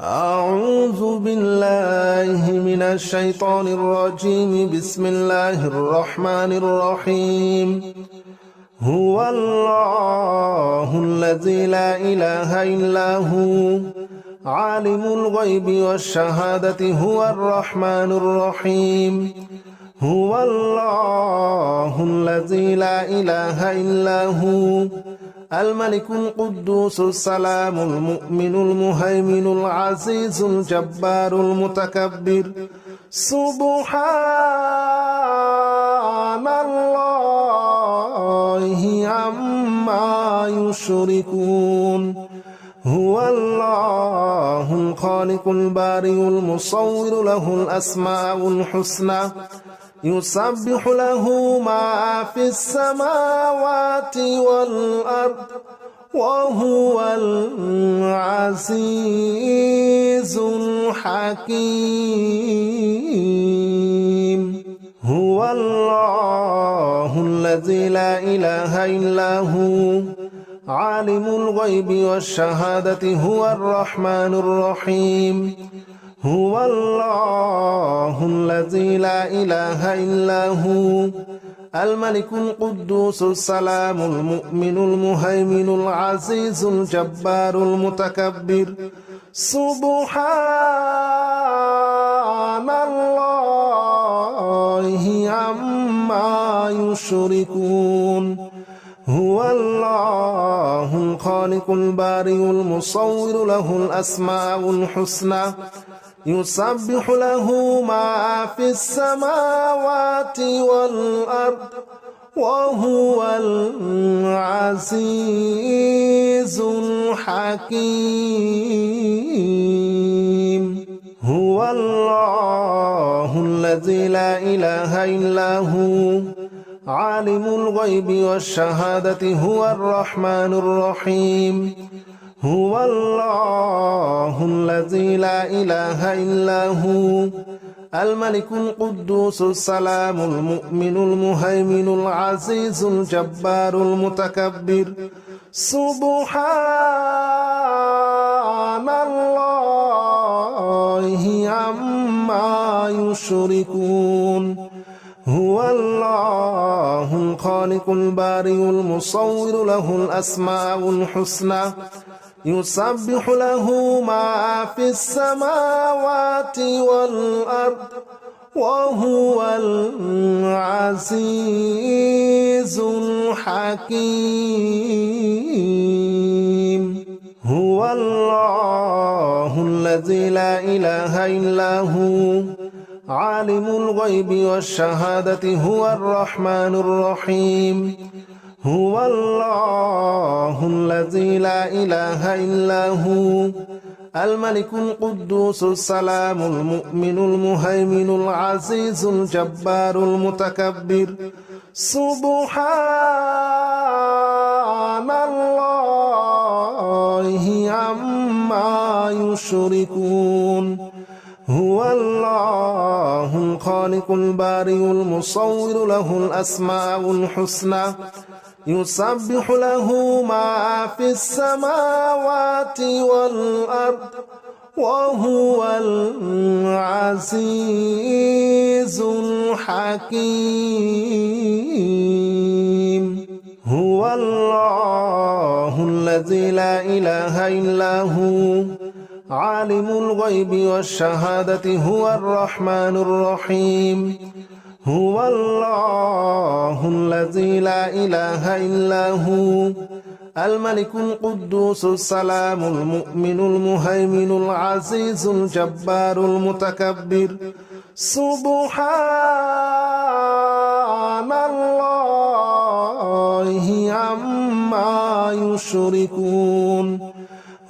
أعوذ بالله من الشيطان الرجيم. بسم الله الرحمن الرحيم. هو الله الذي لا إله إلا هو عالم الغيب والشهادة هو الرحمن الرحيم. هو الله الذي لا إله إلا هو الملك القدوس السلام المؤمن المهيمن العزيز الجبار المتكبر. سبحان الله عما يشركون. هو الله الخالق البارئ المصور له الأسماء الحسنى يسبح له ما في السماوات والأرض وهو العزيز الحكيم. هو الله الذي لا إله إلا هو عالم الغيب والشهادة هو الرحمن الرحيم. هو الله الذي لا إله إلا هو الملك القدوس السلام المؤمن المهيمن العزيز الجبار المتكبر. سبحان الله عما يشركون. هو الله الخالق البارئ المصور له الأسماء الحسنى يسبح له ما في السماوات والأرض وهو العزيز الحكيم. هو الله الذي لا إله إلا هو عالم الغيب والشهادة هو الرحمن الرحيم. هو الله الذي لا إله إلا هو الملك القدوس السلام المؤمن المهيمن العزيز الجبار المتكبر. سبحان الله عما يشركون. هو الله الخالق البارئ المصور له الأسماء الحسنى يسبح له ما في السماوات والأرض وهو العزيز الحكيم. هو الله الذي لا إله إلا هو عالم الغيب والشهادة هو الرحمن الرحيم. هو الله الذي لا إله إلا هو الملك القدوس السلام المؤمن المهيمن العزيز الجبار المتكبر. سبحان الله عما يشركون. هو الله الخالق البارئ المصور له الأسماء الحسنى يسبح له ما في السماوات والأرض وهو العزيز الحكيم. هو الله الذي لا إله إلا هو عالم الغيب والشهادة هو الرحمن الرحيم. هو الله الذي لا إله إلا هو الملك القدوس السلام المؤمن المهيمن العزيز الجبار المتكبر. سبحان الله عما يشركون.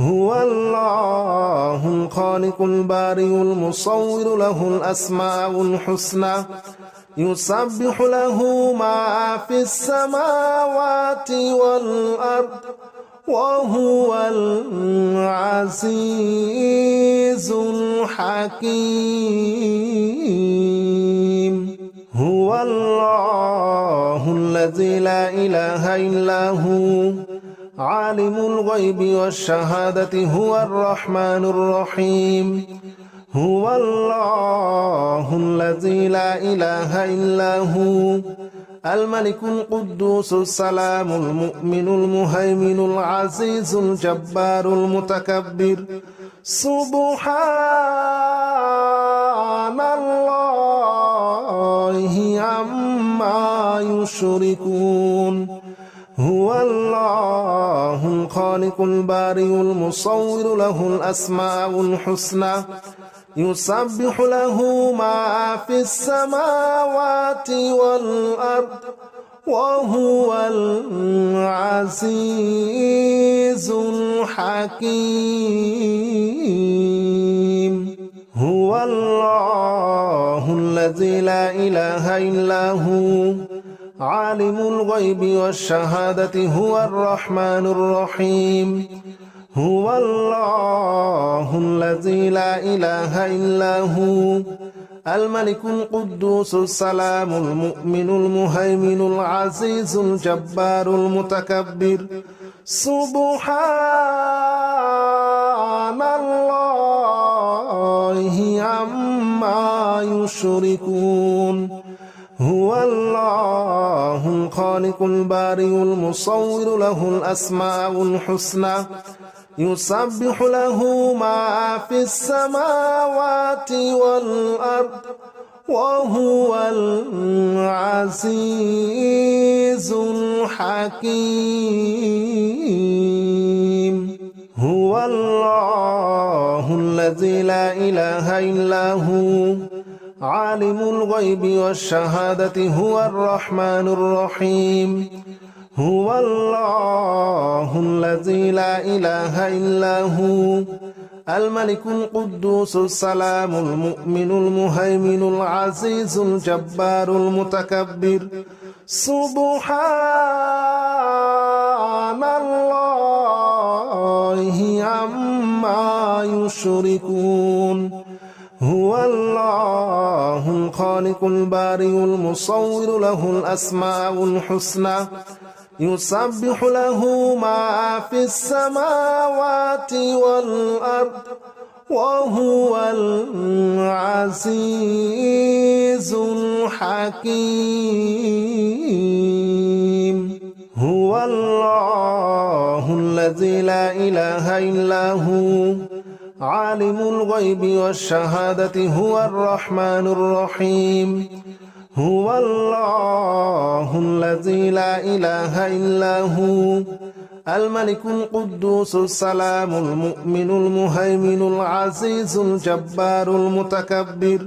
هو الله الخالق البارئ المصور له الأسماء الحسنى يسبح له ما في السماوات والأرض وهو العزيز الحكيم. هو الله الذي لا إله إلا هو عالم الغيب والشهادة هو الرحمن الرحيم هو الله الذي لا إله إلا هو الملك القدوس السلام المؤمن المهيمن العزيز الجبار المتكبر سبحان الله عما يشركون هو الله الخالق البارئ المصور له الأسماء الحسنى يسبح له ما في السماوات والأرض وهو العزيز الحكيم هو الله الذي لا إله إلا هو عالم الغيب والشهادة هو الرحمن الرحيم هو الله الذي لا إله إلا هو الملك القدوس السلام المؤمن المهيمن العزيز الجبار المتكبر سبحان الله عما يشركون هو الله الخالق البارئ المصور له الأسماء الحسنى يسبح له ما في السماوات والأرض وهو العزيز الحكيم هو الله الذي لا إله إلا هو عالم الغيب والشهادة هو الرحمن الرحيم هو الله الذي لا إله إلا هو الملك القدوس السلام المؤمن المهيمن العزيز الجبار المتكبر سبحان الله عما يشركون هو الله الخالق البارئ المصور له الأسماء الحسنى يسبح له ما في السماوات والأرض وهو العزيز الحكيم هو الله الذي لا إله إلا هو عالم الغيب والشهادة هو الرحمن الرحيم هو الله الذي لا إله إلا هو الملك القدوس السلام المؤمن المهيمن العزيز الجبار المتكبر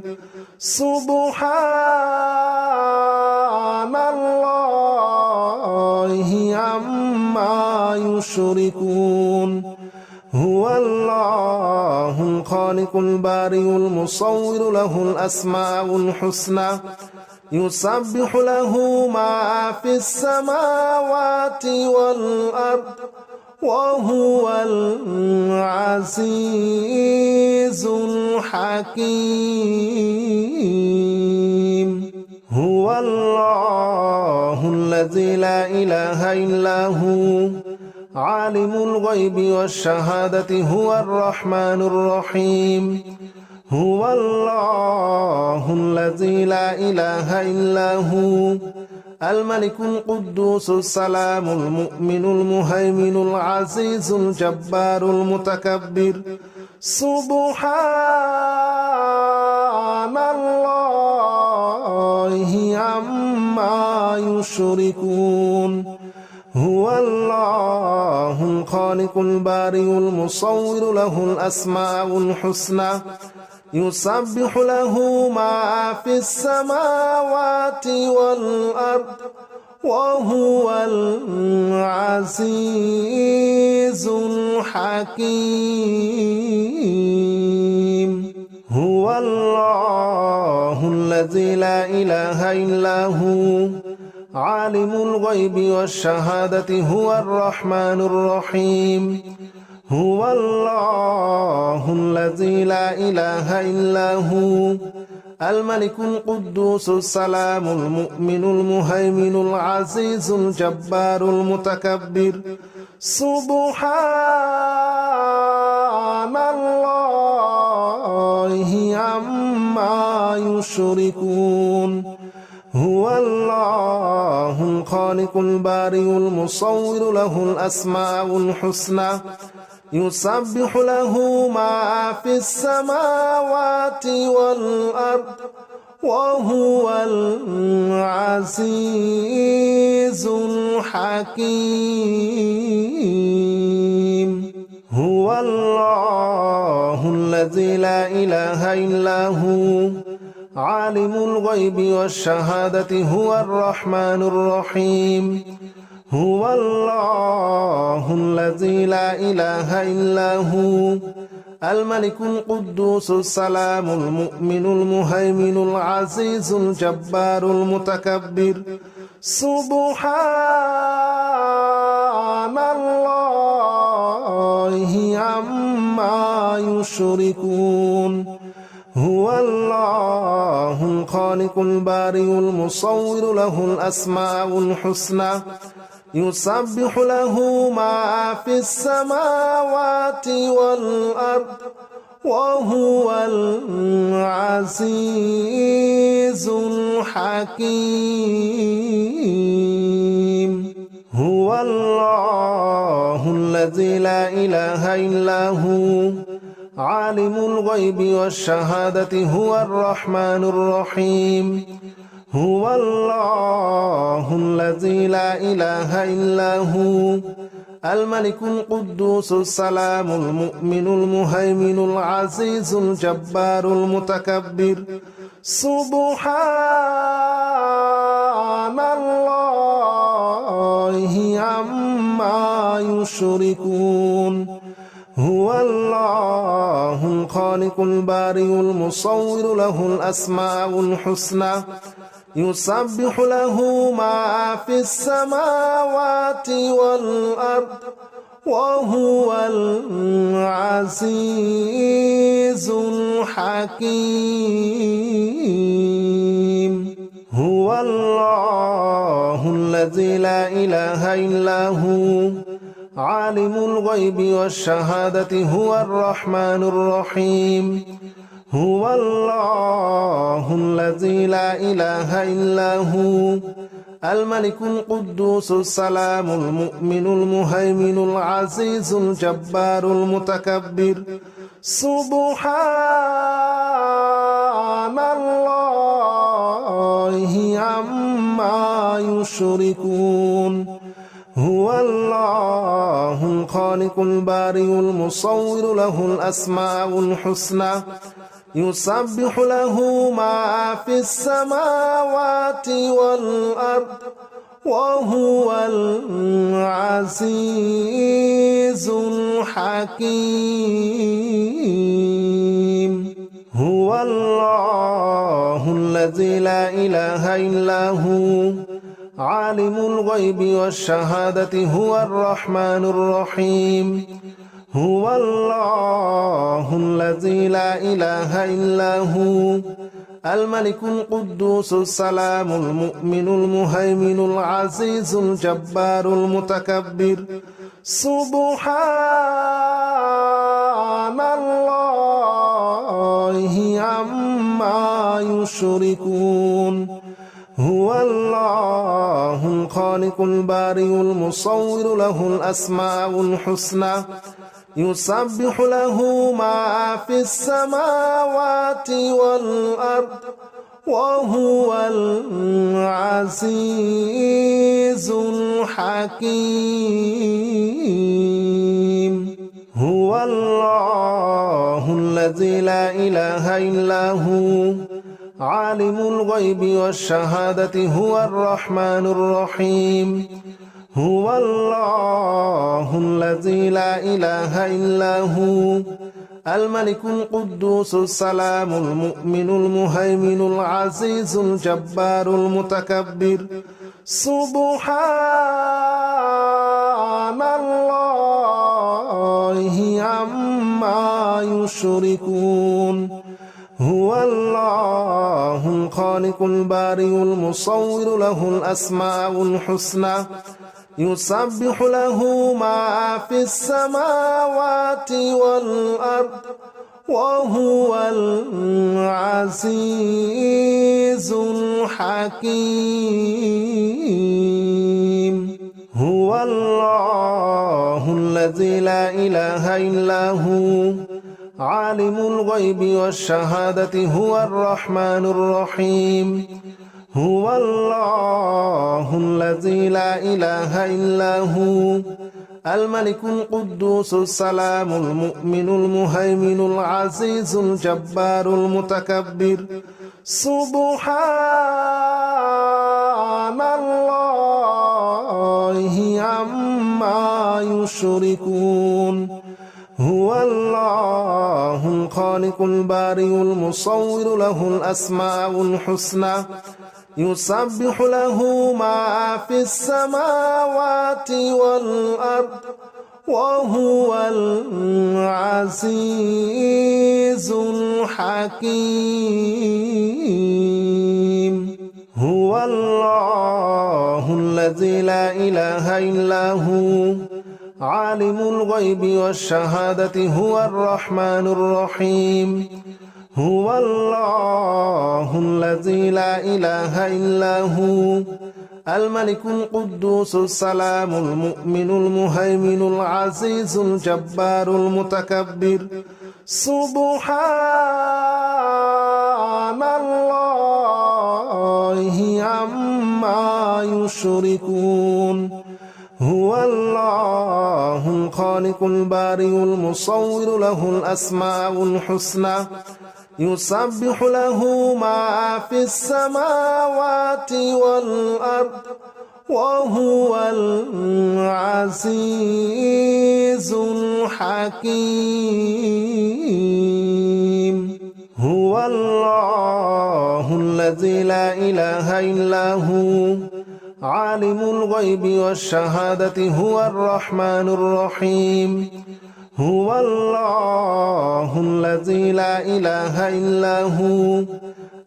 سبحان الله عما يشركون هو الله الخالق البارئ المصور له الأسماء الحسنى يسبح له ما في السماوات والأرض وهو العزيز الحكيم هو الله الذي لا إله إلا هو عالم الغيب والشهادة هو الرحمن الرحيم هو الله الذي لا إله إلا هو الملك القدوس السلام المؤمن المهيمن العزيز الجبار المتكبر سبحان الله عما يشركون هو الله الخالق البارئ المصور له الأسماء الحسنى يسبح له ما في السماوات والأرض وهو العزيز الحكيم هو الله الذي لا إله إلا هو عالم الغيب والشهادة هو الرحمن الرحيم هو الله الذي لا إله إلا هو الملك القدوس السلام المؤمن المهيمن العزيز الجبار المتكبر سبحان الله عما يشركون هو الله الخالق البارئ المصور له الأسماء الحسنى يسبح له ما في السماوات والأرض وهو العزيز الحكيم هو الله الذي لا إله إلا هو عالم الغيب والشهادة هو الرحمن الرحيم هو الله الذي لا إله إلا هو الملك القدوس السلام المؤمن المهيمن العزيز الجبار المتكبر سبحان الله عما يشركون هو الله الخالق البارئ المصور له الأسماء الحسنى يسبح له ما في السماوات والأرض وهو العزيز الحكيم هو الله الذي لا إله إلا هو عالم الغيب والشهادة هو الرحمن الرحيم هو الله الذي لا إله إلا هو الملك القدوس السلام المؤمن المهيمن العزيز الجبار المتكبر سبحان الله عما يشركون هو الله الخالق البارئ المصور له الأسماء الحسنى يسبح له ما في السماوات والأرض وهو العزيز الحكيم هو الله الذي لا إله إلا هو عالم الغيب والشهادة هو الرحمن الرحيم هو الله الذي لا إله إلا هو الملك القدوس السلام المؤمن المهيمن العزيز الجبار المتكبر سبحان الله عما يشركون هو الله الخالق البارئ المصور له الأسماء الحسنى يسبح له ما في السماوات والأرض وهو العزيز الحكيم هو الله الذي لا إله إلا هو عالم الغيب والشهادة هو الرحمن الرحيم هو الله الذي لا إله إلا هو الملك القدوس السلام المؤمن المهيمن العزيز الجبار المتكبر سبحان الله عما يشركون هو الله الخالق البارئ المصور له الأسماء الحسنى يسبح له ما في السماوات والأرض وهو العزيز الحكيم هو الله الذي لا إله إلا هو عالم الغيب والشهادة هو الرحمن الرحيم هو الله الذي لا إله إلا هو الملك القدوس السلام المؤمن المهيمن العزيز الجبار المتكبر سبحان الله عما يشركون هو الله الخالق البارئ المصور له الأسماء الحسنى يسبح له ما في السماوات والأرض وهو العزيز الحكيم هو الله الذي لا إله إلا هو عالم الغيب والشهادة هو الرحمن الرحيم هو الله الذي لا إله إلا هو الملك القدوس السلام المؤمن المهيمن العزيز الجبار المتكبر سبحان الله عما يشركون هو الله الخالق البارئ المصور له الأسماء الحسنى يسبح له ما في السماوات والأرض وهو العزيز الحكيم هو الله الذي لا إله إلا هو عالم الغيب والشهادة هو الرحمن الرحيم هو الله الذي لا إله إلا هو الملك القدوس السلام المؤمن المهيمن العزيز الجبار المتكبر سبحان الله عما يشركون هو الله الخالق البارئ المصور له الأسماء الحسنى يسبح له ما في السماوات والأرض وهو العزيز الحكيم هو الله الذي لا إله إلا هو عالم الغيب والشهادة هو الرحمن الرحيم هو الله الذي لا إله إلا هو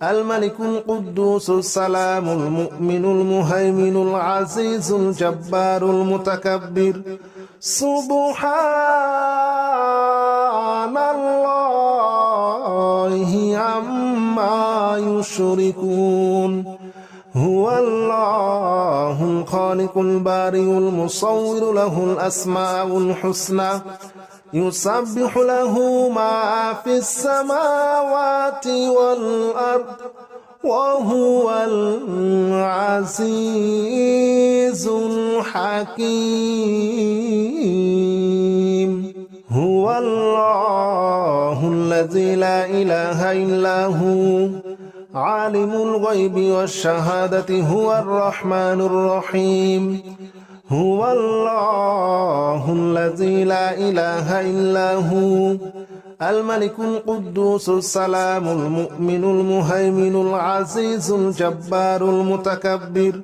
الملك القدوس السلام المؤمن المهيمن العزيز الجبار المتكبر سبحان الله عما يشركون هو الله الخالق البارئ المصور له الأسماء الحسنى يسبح له ما في السماوات والأرض وهو العزيز الحكيم هو الله الذي لا إله إلا هو عالم الغيب والشهادة هو الرحمن الرحيم هو الله الذي لا إله إلا هو الملك القدوس السلام المؤمن المهيمن العزيز الجبار المتكبر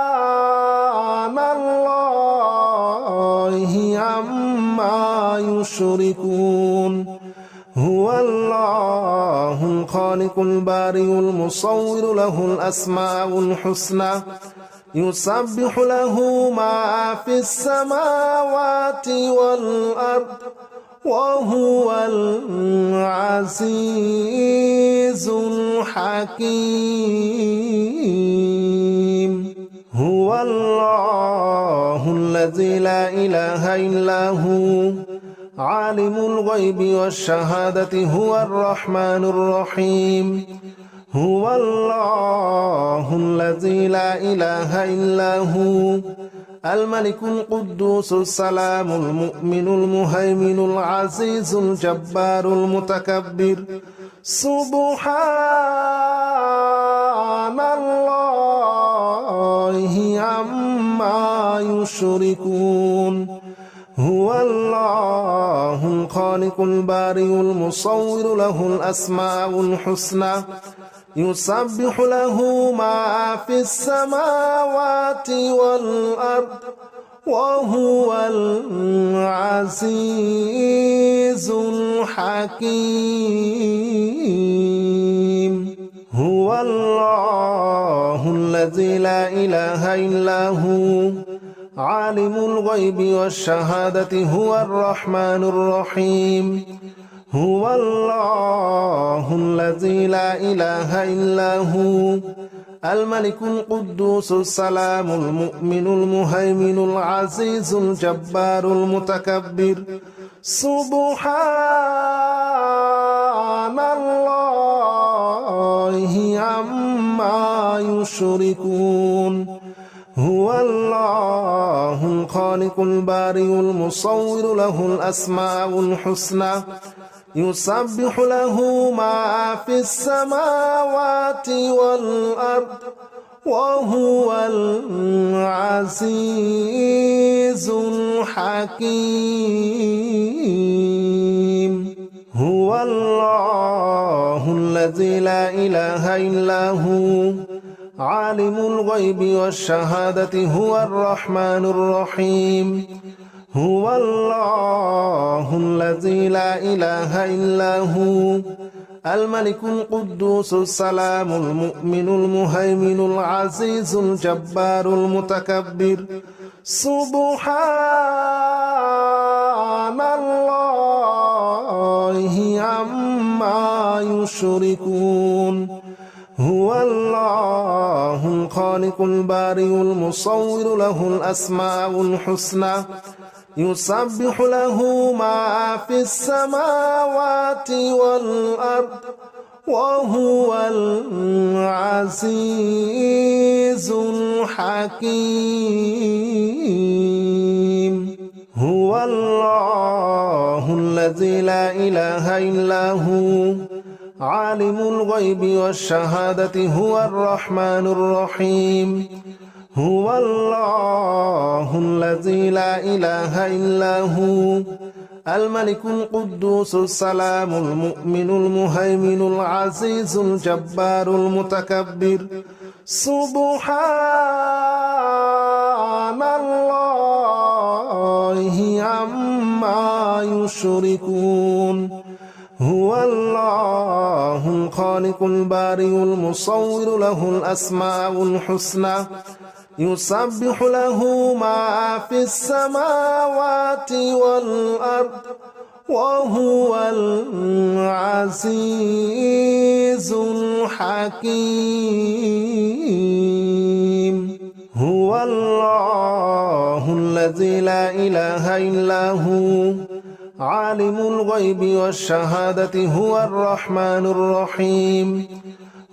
سبحان الله عما يشركون هو الله الخالق البارئ المصور له الأسماء الحسنى يسبح له ما في السماوات والأرض وهو العزيز الحكيم هو الله الذي لا إله إلا هو عالم الغيب والشهادة هو الرحمن الرحيم هو الله الذي لا إله إلا هو الملك القدوس السلام المؤمن المهيمن العزيز الجبار المتكبر سبحان الله عما يشركون هو الله الخالق البارئ المصور له الأسماء الحسنى يسبح له ما في السماوات والأرض وهو العزيز الحكيم هو الله الذي الذي لا إله إلا هو عالم الغيب والشهادة هو الرحمن الرحيم هو الله الذي لا إله إلا هو الملك القدوس السلام المؤمن المهيمن العزيز الجبار المتكبر سبحان الله عما يشركون هو الله الخالق البارئ المصور له الأسماء الحسنى يسبح له ما في السماوات والأرض وهو العزيز الحكيم هو الله الذي لا إله إلا هو عالم الغيب والشهادة هو الرحمن الرحيم هو الله الذي لا إله إلا هو الملك القدوس السلام المؤمن المهيمن العزيز الجبار المتكبر سبحان الله عما يشركون هو الله الخالق البارئ المصور له الأسماء الحسنى يسبح له ما في السماوات والأرض وهو العزيز الحكيم هو الله الذي لا إله إلا هو عالم الغيب والشهادة هو الرحمن الرحيم هو الله الذي لا إله إلا هو الملك القدوس السلام المؤمن المهيمن العزيز الجبار المتكبر سبحان الله عما يشركون هو الله الخالق البارئ المصور له الأسماء الحسنى يسبح له ما في السماوات والأرض وهو العزيز الحكيم هو الله الذي لا إله إلا هو عالم الغيب والشهادة هو الرحمن الرحيم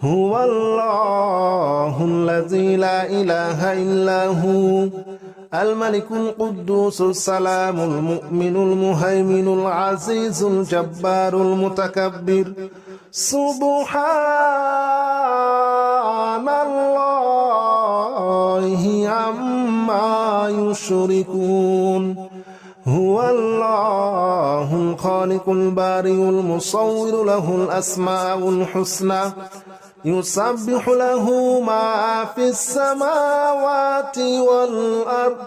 هو الله الذي لا إله إلا هو الملك القدوس السلام المؤمن المهيمن العزيز الجبار المتكبر سبحان الله عما يشركون هو الله الخالق البارئ المصور له الأسماء الحسنى يسبح له ما في السماوات والأرض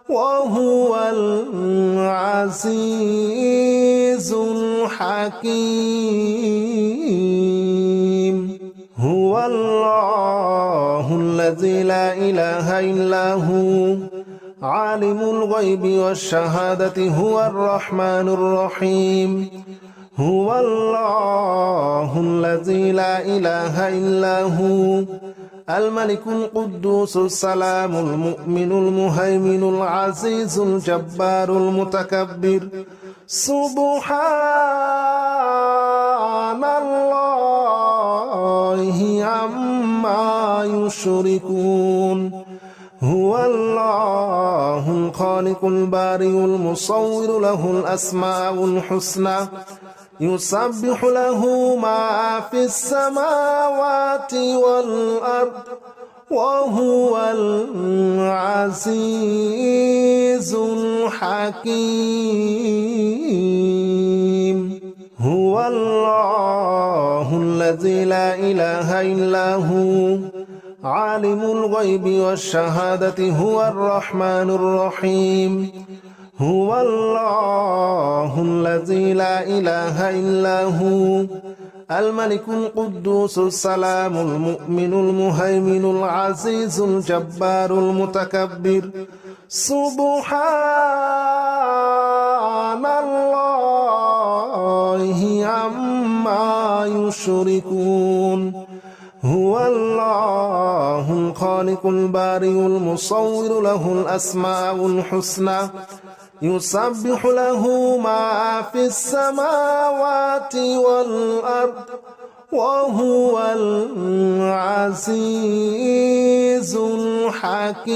وهو العزيز الحكيم هو الله الذي لا إله إلا هو عالم الغيب والشهادة هو الرحمن الرحيم هو الله الذي لا إله إلا هو الملك القدوس السلام المؤمن المهيمن العزيز الجبار المتكبر سبحان الله عما يشركون هو الله الخالق البارئ المصور له الأسماء الحسنى يسبح له ما في السماوات والأرض وهو العزيز الحكيم هو الله الذي لا إله إلا هو عالم الغيب والشهادة هو الرحمن الرحيم هو الله الذي لا إله إلا هو الملك القدوس السلام المؤمن المهيمن العزيز الجبار المتكبر سبحان الله عما يشركون هو الله الخالق البارئ المصور له الأسماء الحسنى يسبح له ما في السماوات والأرض وهو العزيز الحكيم.